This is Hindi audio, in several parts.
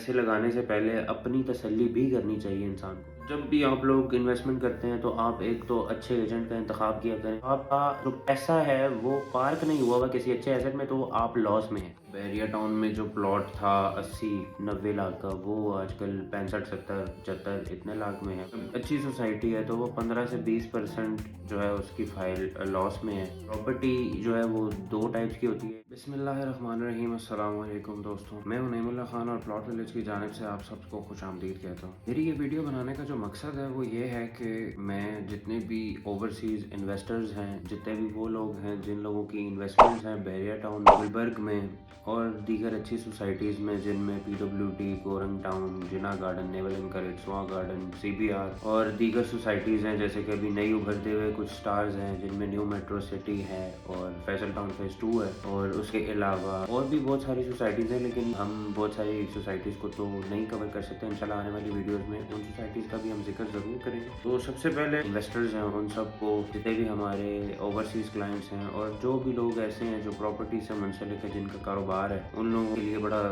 पैसे लगाने से पहले अपनी तसल्ली भी करनी चाहिए इंसान को। जब भी आप लोग इन्वेस्टमेंट करते हैं तो आप एक तो अच्छे एजेंट का इंतखाब किया करें। आपका जो पैसा है वो पार्क नहीं हुआ हुआ किसी अच्छे एसेट में, तो आप लॉस में हैं। बैरिया टाउन में जो प्लॉट था 80-90 लाख का, वो आजकल 65-70-75 इतने लाख में है। अच्छी सोसाइटी है तो वो 15 से 20% जो है उसकी फाइल लॉस में है। प्रॉपर्टी जो है वो दो टाइप्स की होती है। बिस्मिल्लाहिर्रहमानिर्रहीम, अस्सलाम वालेकुम दोस्तों, मैं हूं नईमुल्लाह खान और प्लॉट विलेज की जानिब से आप सबको खुशामदीद कहता हूं। मेरी ये वीडियो बनाने का जो मकसद है वो ये है कि मैं जितने भी ओवरसीज इन्वेस्टर्स हैं, जितने भी वो लोग हैं जिन लोगों की इन्वेस्टमेंट्स हैं बैरिया टाउन, गुलबर्ग में और दीगर अच्छी सोसाइटीज़ में, जिनमें PWD, गोरंग टाउन, जिना गार्डन, नेवल एनकरेज, स्वा गार्डन, CBR और दीगर सोसाइटीज़ हैं, जैसे कि अभी नई उभरते हुए कुछ स्टार्स हैं जिनमें न्यू मेट्रो सिटी है और फैसल टाउन फेज 2 है, और उसके अलावा और भी बहुत सारी सोसाइटीज़ हैं, लेकिन हम बहुत सारी सोसाइटीज़ को तो नहीं कवर कर सकते। इंशाल्लाह आने वाली वीडियोज़ में उन सोसाइटीज़ का भी हम जिक्र ज़रूर करेंगे। तो सबसे पहले इन्वेस्टर्स हैं, उन सबको, जितने भी हमारे ओवरसीज़ क्लाइंट्स हैं और जो भी लोग ऐसे हैं जो प्रॉपर्टी से मुंसलिक है, जिनका कारोबार है, उन लोगों के लिए बड़ा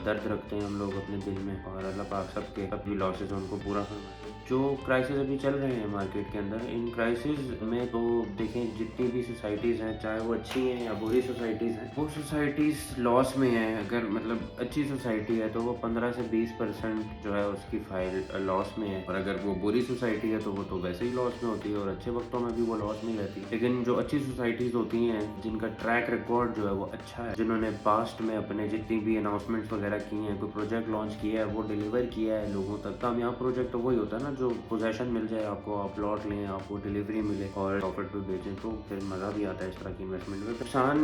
दर्द रखते हैं हम लोग अपने दिल में, और अल्लाह पाक सबके सभी लॉसेस उनको पूरा फरमाए। जो क्राइसिस अभी चल रहे हैं मार्केट के अंदर, इन क्राइसिस में तो देखें जितनी भी सोसाइटीज़ हैं, चाहे वो अच्छी हैं या बुरी सोसाइटीज़ हैं, वो सोसाइटीज़ लॉस में हैं। अगर मतलब अच्छी सोसाइटी है तो वो 15 से 20% जो है उसकी फाइल लॉस में है, और अगर वो बुरी सोसाइटी है तो वो तो वैसे ही लॉस में होती है, और अच्छे वक्तों में भी वो लॉस में रहती है। लेकिन जो अच्छी सोसाइटीज़ होती हैं, जिनका ट्रैक रिकॉर्ड जो है वो अच्छा है, जिन्होंने पास्ट में अपने जितनी भी अनाउंसमेंट्स वगैरह की हैं, कोई प्रोजेक्ट लॉन्च किया है, वो डिलीवर किया है लोगों तक। कामयाब प्रोजेक्ट तो वही होता है ना, जो पोजेशन मिल जाए आपको, आप प्लॉट लें, आपको डिलीवरी मिले और प्रॉफिट पे बेचें, तो फिर मज़ा भी आता है इस तरह की इन्वेस्टमेंट में। नुकसान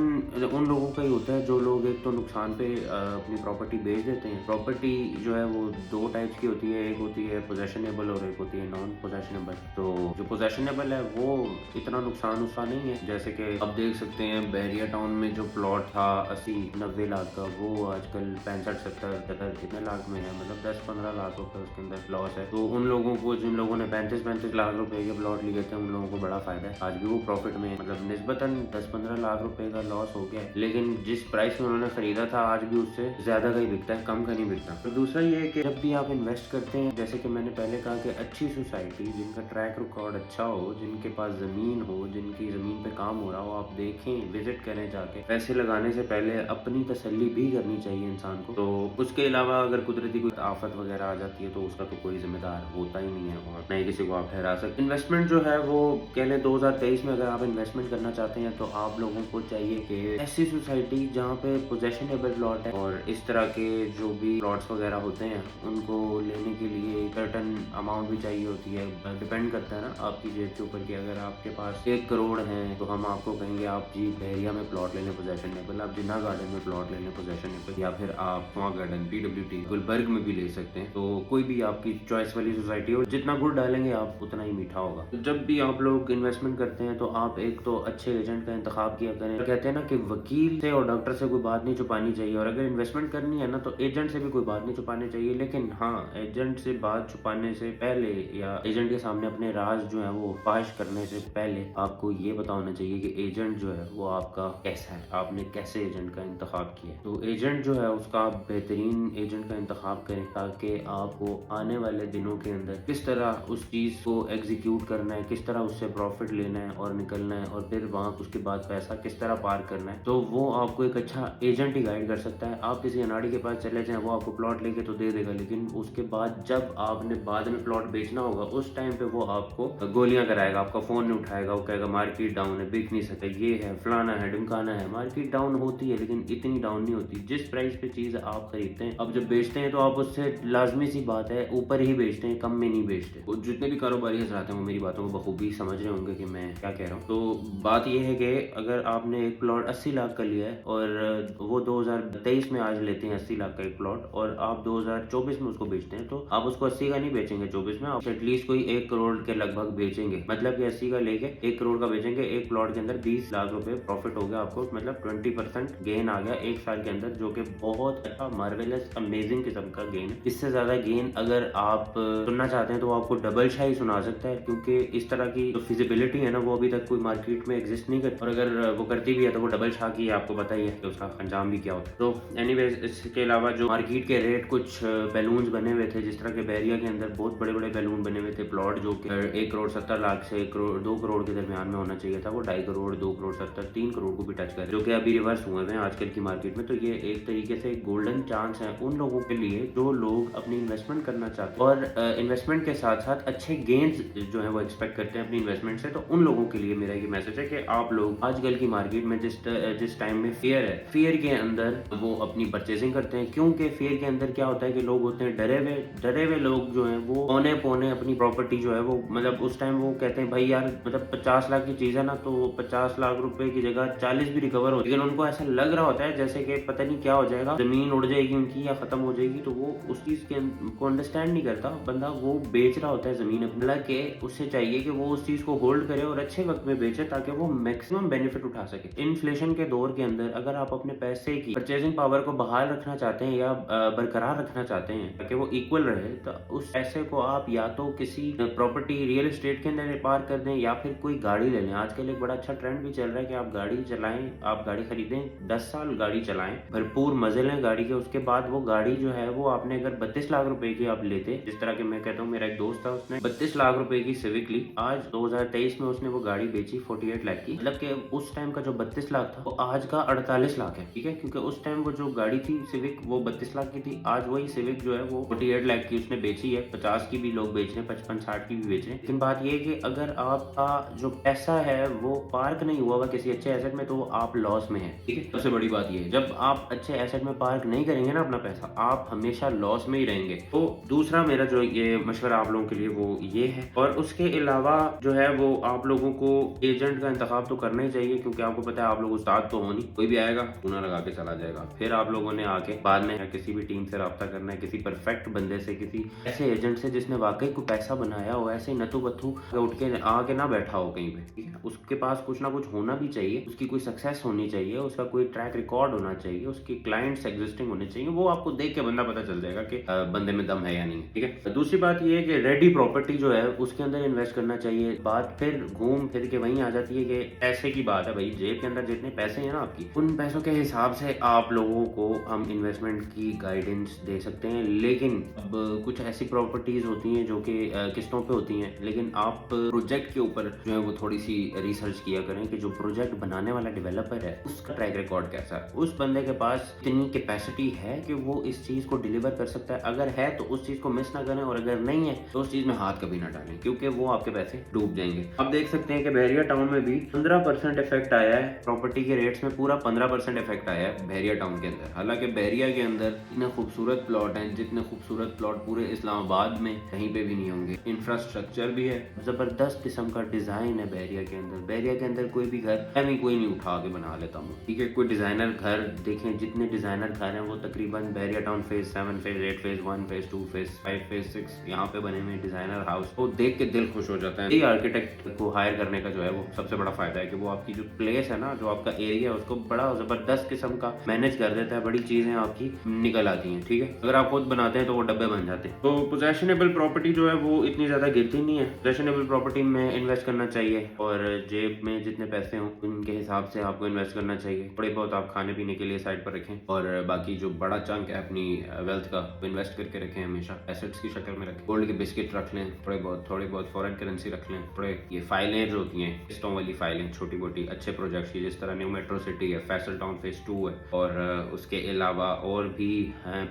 उन लोगों का ही होता है जो लोग एक तो नुकसान पे अपनी प्रॉपर्टी बेच देते हैं। प्रॉपर्टी जो है वो दो टाइप्स की होती है, एक होती है पोजेशनेबल और एक होती है नॉन पोजेशनेबल। तो जो पोजेशनेबल है वो इतना नुकसान उसका नहीं है। जैसे कि आप देख सकते हैं बैरिया टाउन में जो प्लॉट था 80-90 लाख का, वो आजकल 65-70-75 इतने लाख में है, मतलब 10-15 लाख रुपए उसके अंदर लॉस है। तो उन लोगों को, जिन लोगों ने 35-35 लाख रुपए के प्लॉट लिए थे, उन लोगों को बड़ा फायदा है। आज भी वो प्रॉफिट में है, मतलब निस्बतन 10-15 लाख रुपए का लॉस हो गया है, लेकिन जिस प्राइस में उन्होंने खरीदा था आज भी उससे ज्यादा का ही बिकता है, कम का नहीं बिकता। तो दूसरा ये है कि जब भी आप इन्वेस्ट करते हैं, जैसे कि मैंने पहले कहा कि अच्छी सोसाइटी, जिनका ट्रैक रिकॉर्ड अच्छा हो, जिनके पास जमीन हो, जिनकी जमीन पे काम हो रहा हो, आप देखें, विजिट करें जाके। पैसे लगाने से पहले अपनी तसल्ली भी करनी चाहिए इंसान को। तो उसके अलावा अगर कुदरती कोई आफत वगैरह आ जाती है तो उसका तो कोई जिम्मेदार होता ही नहीं है, और नहीं किसी को आप ठहरा सकते। इन्वेस्टमेंट जो है वो कह लें 2023 में अगर आप इन्वेस्टमेंट करना चाहते हैं तो आप लोगों को चाहिए कि ऐसी सोसाइटी जहाँ पे पोजेशनेबल प्लॉट है, और इस तरह के जो भी प्लॉट्स वगैरह होते हैं उनको लेने के लिए सर्टन अमाउंट भी चाहिए होती है। डिपेंड करता है ना आपकी जेब के ऊपर कि अगर आपके पास 1 करोड़ है तो हम आपको कहेंगे आप जी बहरिया में प्लॉट ले लें पोजेशनेबल, आप जिन्ना गार्डन में प्लॉट ले लें पोजेशनेबल, या फिर आप स्वा गार्डन PWD गुलबर्ग में भी ले सकते हैं। तो कोई भी आपकी चॉइस वाली सोसाइटी हो, जितना गुड़ डालेंगे आप उतना ही मीठा होगा। तो जब भी आप लोग इन्वेस्टमेंट करते हैं तो आप एक तो अच्छे एजेंट का इंतखाब किया करें। कहते हैं ना कि वकील से और डॉक्टर से कोई बात नहीं छुपानी चाहिए, और अगर इन्वेस्टमेंट करनी है ना तो एजेंट से भी कोई बात नहीं छुपानी चाहिए। लेकिन हाँ, एजेंट से बात छुपाने से पहले या एजेंट के सामने अपने राज जो है वो फाश करने से पहले आपको ये पता होना चाहिए कि एजेंट जो है वो आपका कैसा है, आपने कैसे एजेंट का इंतखाब किया। तो एजेंट जो है उसका आप बेहतरीन एजेंट का इंतखाब करें, ताकि आपको आने वाले दिनों के अंदर किस तरह उस चीज़ को एग्जीक्यूट करना है, किस तरह उससे प्रॉफिट लेना है और निकलना है, और फिर वहाँ उसके बाद पैसा किस तरह पार करना है, तो वो आपको एक अच्छा एजेंट ही गाइड कर सकता है। आप किसी अनाड़ी के पास चले जाएं, वो आपको प्लॉट लेके तो दे देगा, लेकिन उसके बाद जब आपने बाद में प्लॉट बेचना होगा उस टाइम पे वो आपको गोलियां कराएगा, आपका फोन नहीं उठाएगा, वो कहेगा मार्केट डाउन है, बिक नहीं सकता, ये है, फलाना है, ढिमकाना है। मार्केट डाउन होती है लेकिन इतनी डाउन नहीं होती। जिस प्राइस पे चीज आप खरीदते हैं, अब जब बेचते हैं तो आप उससे लाजमी सी बात है ऊपर ही बेचते हैं, कम में नहीं बेचते। और जितने भी कारोबारी हजरात हैं वो मेरी बातों को बखूबी समझ रहे होंगे कि मैं क्या कह रहा हूँ। तो बात यह है कि अगर आपने एक प्लॉट 80 लाख का लिया है और वो 2023 में आज लेते हैं 80 लाख का एक प्लॉट, और आप 2024 में उसको बेचते हैं, तो आप उसको 80 का नहीं बेचेंगे 24 में, आप एटलीस्ट कोई 1 करोड़ के लगभग बेचेंगे। मतलब कि 80 का लेके 1 करोड़ का बेचेंगे। एक प्लॉट के अंदर 20 लाख रुपए प्रॉफिट हो गया आपको, मतलब 20% गेन आ गया एक साल के अंदर, जो कि बहुत अच्छा, मार्वेलस, अमेजिंग किस्म का गेन है। इससे ज्यादा गेन अगर आप सुनना चाहते चाहते हैं तो वो आपको डबल शाही सुना सकता है, क्योंकि इस तरह की जो फिजिबिलिटी है ना वो अभी तक कोई मार्केट में एग्जिस्ट नहीं करती, और अगर वो करती भी है तो वो डबल शाह की आपको पता ही है कि उसका अंजाम भी क्या होता है। तो एनीवेज इसके अलावा जो मार्केट के रेट कुछ बैलून्स बने हुए थे, जिस तरह के बैरिया के अंदर बहुत बड़े बड़े बैलून बने हुए थे, प्लॉट जो कि 1,70,00,000 से 2 करोड़ के दरमियान में होना चाहिए था, वो 2.5 करोड़, 2,70,00,000, 3 करोड़ को भी टच कर, जो कि अभी रिवर्स हुए हैं आजकल की मार्केट में। तो ये एक तरीके से गोल्डन चांस है उन लोगों के लिए जो लोग अपनी इन्वेस्टमेंट करना चाहते हैं और इन्वेस्टमेंट के साथ साथ अच्छे गेन्स जो है वो एक्सपेक्ट करते हैं अपनी इन्वेस्टमेंट से। तो उन लोगों के लिए मेरा ये मैसेज है कि आप लोग आजकल की मार्केट में जिस टाइम में फेयर है, फेयर के अंदर वो अपनी परचेसिंग करते हैं, क्योंकि फेयर के अंदर क्या होता है कि लोग होते हैं डरे हुए लोग जो हैं वो पौने पौने अपनी प्रॉपर्टी जो है वो मतलब उस टाइम वो कहते हैं भाई यार मतलब 50 लाख की चीज़ है ना, तो 50 लाख रुपए की जगह 40 भी रिकवर हो, लेकिन उनको ऐसा लग रहा होता है जैसे कि पता नहीं क्या हो जाएगा, जमीन उड़ जाएगी उनकी या खत्म हो जाएगी, तो वो उस चीज़ को अंडरस्टैंड नहीं करता बंदा, वो बेच रहा होता है ज़मीन अपनी, हालांकि उससे चाहिए कि वो उस चीज़ को होल्ड करे और अच्छे वक्त में बेचे ताकि वो मैक्सिमम बेनिफिट उठा सके। इन्फ्लेशन के दौर के अंदर अगर आप अपने पैसे की परचेजिंग पावर को बहाल रखना चाहते हैं या बरकरार रखना चाहते हैं ताकि वो इक्वल रहे, तो उस पैसे को आप या तो किसी प्रॉपर्टी रियल एस्टेट के अंदर पार्क कर दें या फिर कोई गाड़ी ले लें। आजकल एक बड़ा अच्छा ट्रेंड भी चल रहा है कि आप गाड़ी चलाएं, आप गाड़ी खरीदें, 10 साल गाड़ी चलाएं, भरपूर मजे लें गाड़ी के, उसके बाद वो गाड़ी जो है वो आपने अगर 32 लाख रुपए की आप लेते, जिस तरह के मैं कहता हूँ, मेरा एक दोस्त था उसने 32 लाख रुपए की सिविक ली, आज 2023 में उसने वो गाड़ी बेची 48 लाख की, मतलब कि उस टाइम का जो 32 लाख था वो आज का 48 लाख है, ठीक है, क्योंकि उस टाइम वो जो गाड़ी थी सिविक वो 32 लाख की थी, आज वही सिविक जो है वो 48 लाख की उसने बेची है। 50 की भी लोग बेच रहे हैं, 55-60 की भी बेच रहे हैं, लेकिन बात ये है कि अगर आपका जो पैसा है वो पार्क नहीं हुआ हुआ किसी अच्छे एसेट में तो आप लॉस में है, ठीक है। सबसे बड़ी बात ये है जब आप अच्छे एसेट में पार्क नहीं करेंगे ना अपना पैसा, आप हमेशा लॉस में ही रहेंगे। तो दूसरा मेरा जो ये मशवरा आप लोगों के लिए वो ये है, और उसके अलावा जो है वो आप लोगों को एजेंट का इंतखाब तो करना ही चाहिए, क्योंकि आपको पता है आप लोग उस्ताद तो हो नहीं, कोई भी आएगा चूना लगा के चला जाएगा, फिर आप लोगों ने आके बाद में किसी भी टीम से रब्ता करना है, किसी परफेक्ट बंदे से, किसी ऐसे एजेंट से जिसने वाकई को पैसा बनाया हो, ऐसे नतू बथू उठ के आके ना बैठा हो कहीं पे, ठीक है। उसके पास कुछ ना कुछ होना भी चाहिए, उसकी कोई सक्सेस होनी चाहिए, उसका कोई ट्रैक रिकॉर्ड होना चाहिए, उसके क्लाइंट्स एग्जिस्टिंग होने चाहिए, वो आपको देख के बंदा पता चल जाएगा कि बंदे में दम है या नहीं, ठीक है। दूसरी बात ये है कि रेडी प्रॉपर्टी जो है उसके अंदर इन्वेस्ट करना चाहिए। बात फिर घूम फिर के वहीं आ जाती है कि पैसे की बात है, भाई जेब के अंदर जितने पैसे हैं ना आपकी, उन पैसों के हिसाब से आप लोगों को हम इन्वेस्टमेंट की गाइडेंस दे सकते हैं, लेकिन अब कुछ ऐसी प्रॉपर्टीज होती हैं जो कि किस्तों पे होती हैं, लेकिन आप प्रोजेक्ट के ऊपर जो है वो थोड़ी सी रिसर्च किया करें कि जो प्रोजेक्ट बनाने वाला डेवलपर है उसका ट्रैक रिकॉर्ड कैसा है, उस बंदे के पास इतनी कैपेसिटी है कि वो इस चीज को डिलीवर कर सकता है, अगर है तो उस चीज को मिस ना करें, और अगर नहीं है तो उस चीज में हाथ कभी ना डालें, क्योंकि वो आपके पैसे डूब जाएंगे। आप देख सकते हैं कि बहरिया टाउन में भी 15% इफेक्ट आया है, प्रॉपर्टी के रेट्स में पूरा 15% इफेक्ट आया है बहरिया टाउन के अंदर। हालांकि बहरिया के अंदर इतने खूबसूरत प्लॉट हैं, जितने खूबसूरत प्लॉट पूरे इस्लामाबाद में कहीं पे भी नहीं होंगे, इंफ्रास्ट्रक्चर भी है, जबरदस्त किस्म का डिजाइन है बहरिया के अंदर। बहरिया के अंदर कोई भी घर मैं कोई नहीं उठा के बना लेता हूँ, ठीक है। कोई डिजाइनर घर देखें, जितने डिजाइनर घर हैं वो तकरीबन Bahria town phase 7, phase 8, phase 1, phase 2, phase 5, phase 6 यहाँ पे बने हुए डिजाइनर हाउस, वो देख के दिल खुश हो जाता है। ये आर्किटेक्ट को हायर करने का जो है वो सबसे बड़ा फायदा है कि वो आपकी जो प्लेस है ना, जो आपका एरिया है, उसको बड़ा जबरदस्त किस्म का मैनेज कर देता है, बड़ी चीजें आपकी निकल आती हैं, ठीक है। अगर आप खुद बनाते हैं तो वो डब्बे बन जाते हैं। तो पोजेशनेबल प्रॉपर्टी जो है वो इतनी ज्यादा गिरती नहीं है। पोजेशनेबल प्रॉपर्टी में इन्वेस्ट करना चाहिए, और जेब में जितने पैसे हों उनके हिसाब से आपको इन्वेस्ट करना चाहिए। थोड़े बहुत आप खाने पीने के लिए साइड पर रखें, और बाकी जो बड़ा चंक है अपनी वेल्थ का इन्वेस्ट करके रखें, हमेशा एसेट्स की शक्ल में रखें। गोल्ड के बिस्किट रख लें, थोड़े बहुत फॉरेन करेंसी रख लें, थोड़े ये फाइलें जो होती हैं किस्तों वाली फाइलें, छोटी मोटी अच्छे प्रोजेक्ट्स की, जिस तरह न्यू मेट्रो सिटी है, फैसल टाउन फेज 2 है, और उसके अलावा और भी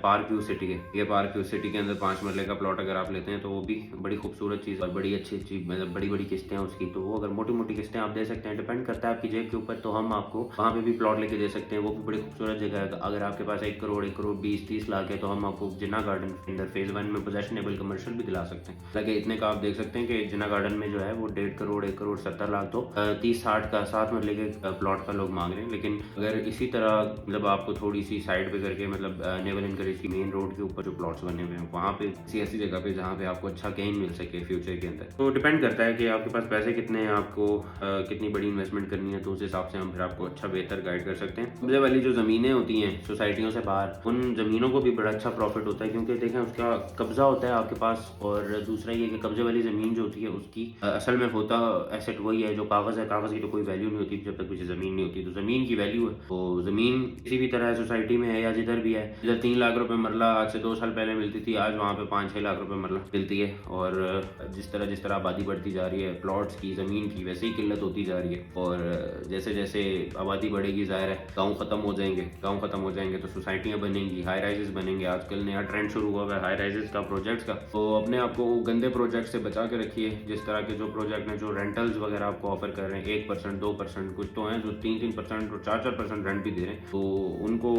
पार्क व्यू सिटी है। ये पार्क व्यू सिटी के अंदर 5 मरले का प्लॉट अगर आप लेते हैं तो वो भी बड़ी खूबसूरत चीज़ और बड़ी अच्छी चीज, मतलब बड़ी बड़ी किस्तें हैं उसकी, तो वो अगर मोटी मोटी किस्तें आप दे सकते हैं, डिपेंड करता है आपकी जेब के ऊपर, तो हम आपको वहाँ पे भी प्लॉट लेके दे सकते हैं, वो भी बड़ी खूबसूरत जगह है। अगर आपके पास 1 करोड़ 20-30 लाख है तो हम आपको जिन्ना गार्डन के अंदर फेज 1 में पोजेशनेबल कमर्शियल भी दिला सकते हैं। लगे इतने का आप देख सकते हैं कि जिन्ना गार्डन में जो है वो 1.5 करोड़ 1 करोड़ 70 लाख तो 30-60 का 7 मरले के प्लॉट का लोग मांग रहे हैं। लेकिन अगर इसी तरह मतलब आपको थोड़ी सी साइड पे करके, मतलब नेवल इनकरेज की मेन रोड के ऊपर जो प्लॉट्स बने हुए हैं वहाँ पे किसी ऐसी जगह पे जहाँ पे आपको अच्छा गेन मिल सके फ्यूचर के अंदर, तो डिपेंड करता है कि आपके पास पैसे कितने हैं, आपको कितनी बड़ी इन्वेस्टमेंट करनी है, तो उस हिसाब से हम फिर आपको अच्छा बेहतर गाइड कर सकते हैं। कब्जे वाली जो जमीनें होती हैं सोसाइटियों से बाहर, उन जमीनों को भी बड़ा अच्छा प्रॉफिट होता है, क्योंकि देखें उसका कब्जा होता है आपके पास पास, और दूसरा ये कि कब्जे वाली ज़मीन जो होती है उसकी असल में होता एसेट वही है जो कागज़ है। कागज़ की तो कोई वैल्यू नहीं होती जब तक पीछे ज़मीन नहीं होती। तो ज़मीन की वैल्यू है, तो ज़मीन किसी भी तरह सोसाइटी में है या जिधर भी है, इधर 3 लाख रुपए मरला आज से 2 साल पहले मिलती थी, आज वहाँ पे 5-6 लाख रुपए मरला मिलती है। और जिस तरह आबादी बढ़ती जा रही है, प्लॉट्स की, ज़मीन की, वैसे ही किल्लत होती जा रही है। और जैसे-जैसे आबादी बढ़ेगी, ज़ाहिर है गाँव ख़त्म हो जाएँगे। गाँव ख़त्म हो जाएँगे तो सोसाइटियाँ बनेंगी, हाई राइज़ेज़ बनेंगे। आजकल नया ट्रेंड शुरू हुआ है हाई राइज़ेज़ का, प्रोजेक्ट्स का। तो अपने आप को गंदे प्रोजेक्ट से बचा के रखिए। जिस तरह के जो प्रोजेक्ट हैं, जो रेंटल्स वगैरह आपको ऑफ़र कर रहे हैं 1%, 2%, कुछ तो हैं जो 3-3% और 4-4% रेंट भी दे रहे हैं। तो उनको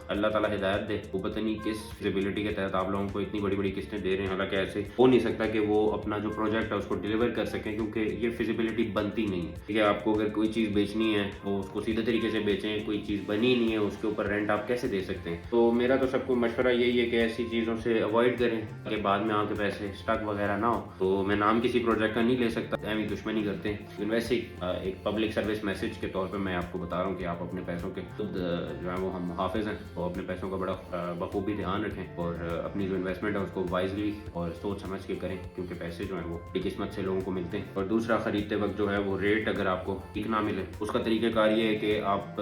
अल्लाह ताला हिदायत दे। वो पता नहीं किस फिज़िबिलिटी के तहत आप लोगों को इतनी बड़ी-बड़ी किस्तें दे रहे हैं। हालाँकि ऐसे हो नहीं सकता कि वो अपना जो प्रोजेक्ट है उसको डिलीवर कर सकें, क्योंकि ये फिज़िबिलिटी बनती नहीं है। ठीक है, आपको अगर कोई चीज़ बेचनी है तो उसको सीधे तरीके से बेचें। कोई चीज़ बनी नहीं है उसके ऊपर रेंट आप कैसे दे सकते हैं? तो मेरा तो सबको मशवरा यही है कि ऐसी चीज़ों से अवॉइड करें ताकि बाद में आके पैसे स्टक वगैरह ना हो। तो मैं नाम किसी प्रोजेक्ट का नहीं ले सकता, ऐवी दुश्मनी करते हैं। लेकिन वैसे ही एक पब्लिक सर्विस मैसेज के तौर पे मैं आपको बता रहा हूँ कि आप अपने पैसों के खुद जो है वो हम मुहाफ़िज़ हैं, तो अपने पैसों का बड़ा बखूबी ध्यान रखें और अपनी जो इन्वेस्टमेंट है उसको वाइज़ली और सोच समझ के करें, क्योंकि पैसे जो हैं वो बड़ी किस्मत से लोगों को मिलते हैं। और दूसरा, ख़रीदते वक्त जो है वो रेट अगर आपको ठीक ना मिले, उसका तरीक़ाकार ये है कि आप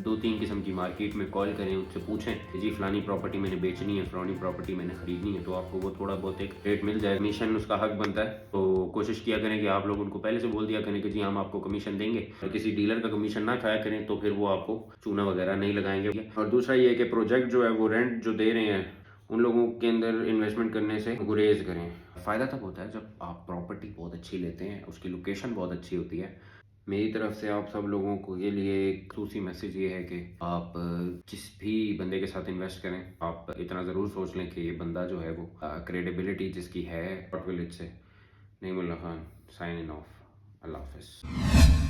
2-3 किस्म की मार्केट में कॉल करें, उससे पूछें कि जी फ़लानी प्रॉपर्टी मैंने बेचनी है, फ़लानी प्रॉपर्टी मैंने ख़रीदनी है, तो आपको वो थोड़ा बहुत एक रेट मिल जाए। कमीशन उसका हक बनता है, तो कोशिश किया करें कि आप लोग उनको पहले से बोल दिया करें कि जी हम आपको कमीशन देंगे, और किसी डीलर का कमीशन ना खाया करें, तो फिर वो आपको चूना वगैरह नहीं लगाएंगे। और दूसरा ये है कि प्रोजेक्ट जो है वो रेंट जो दे रहे हैं उन लोगों के अंदर इन्वेस्टमेंट करने से गुरेज करें। फ़ायदा तब होता है जब आप प्रॉपर्टी बहुत अच्छी लेते हैं, उसकी लोकेशन बहुत अच्छी होती है। मेरी तरफ से आप सब लोगों को ये लिए एक ख़ुसूसी मैसेज ये है कि आप जिस भी बंदे के साथ इन्वेस्ट करें, आप इतना ज़रूर सोच लें कि ये बंदा जो है वो क्रेडिबिलिटी जिसकी है, विलेज से Naeemullah Khan, signing off. अल्लाह हाफ़िज़।